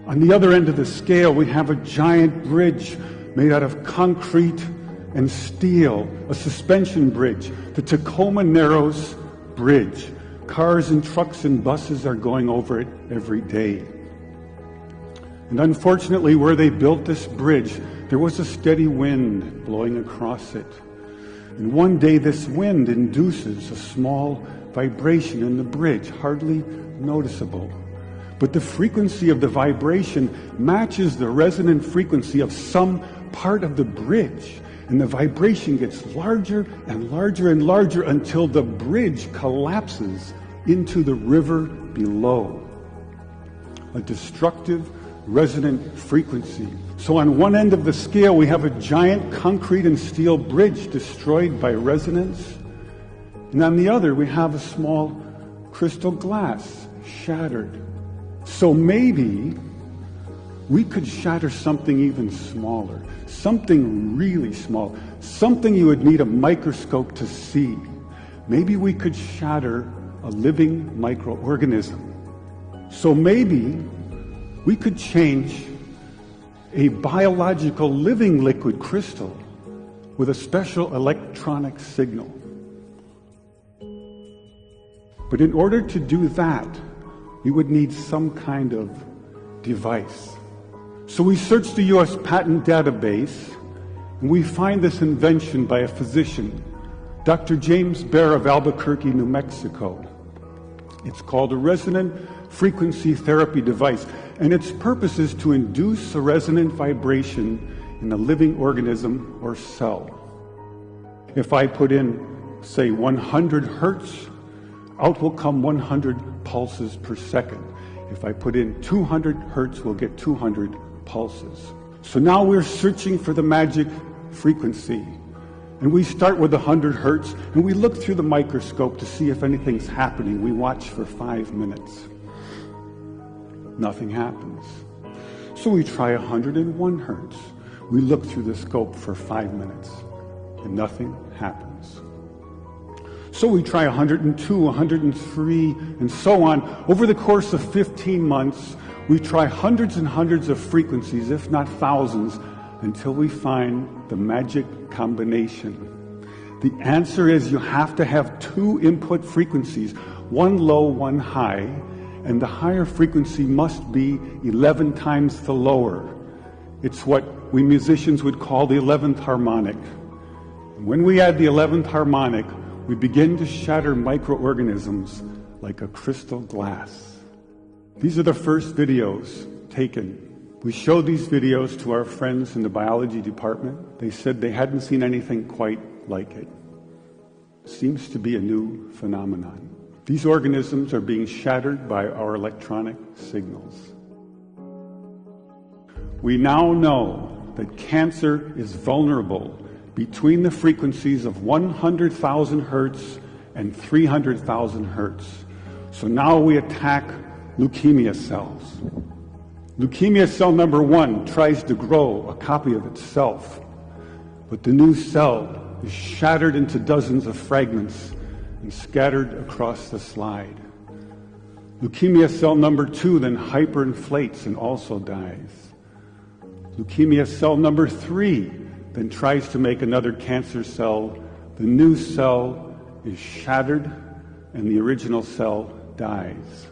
On the other end of the scale, we have a giant bridge made out of concrete and steel, a suspension bridge, the Tacoma Narrows Bridge. Cars and trucks and buses are going over it every day. And unfortunately, where they built this bridge, there was a steady wind blowing across it. And one day this wind induces a small vibration in the bridge, hardly noticeable. But the frequency of the vibration matches the resonant frequency of some part of the bridge. And the vibration gets larger and larger and larger until the bridge collapses into the river below. A destructive resonant frequency. So on one end of the scale, we have a giant concrete and steel bridge destroyed by resonance. And on the other, we have a small crystal glass shattered. So maybe we could shatter something even smaller, something really small, something you would need a microscope to see. Maybe we could shatter a living microorganism. So maybe we could change a biological living liquid crystal with a special electronic signal. But in order to do that, we would need some kind of device. So we search the U.S. patent database, and we find this invention by a physician, Dr. James Bear of Albuquerque, New Mexico. It's called a resonant frequency therapy device, and its purpose is to induce a resonant vibration in a living organism or cell. If I put in, say, 100 hertz, out will come 100 pulses per second. If I put in 200 hertz, we'll get 200 pulses. So now we're searching for the magic frequency. And we start with 100 hertz, and we look through the microscope to see if anything's happening. We watch for 5 minutes. Nothing happens. So we try 101 hertz. We look through the scope for 5 minutes, and nothing happens. So we try 102, 103, and so on. Over the course of 15 months, we try hundreds and hundreds of frequencies, if not thousands, until we find the magic combination. The answer is you have to have two input frequencies, one low, one high, and the higher frequency must be 11 times the lower. It's what we musicians would call the 11th harmonic. And when we add the 11th harmonic, we begin to shatter microorganisms like a crystal glass. These are the first videos taken. We showed these videos to our friends in the biology department. They said they hadn't seen anything quite like it. It seems to be a new phenomenon. These organisms are being shattered by our electronic signals. We now know that cancer is vulnerable between the frequencies of 100,000 hertz and 300,000 hertz. So now we attack leukemia cells. Leukemia cell number 1 tries to grow a copy of itself, but the new cell is shattered into dozens of fragments and scattered across the slide. Leukemia cell number 2 then hyperinflates and also dies. Leukemia cell number 3 then tries to make another cancer cell. The new cell is shattered and the original cell dies.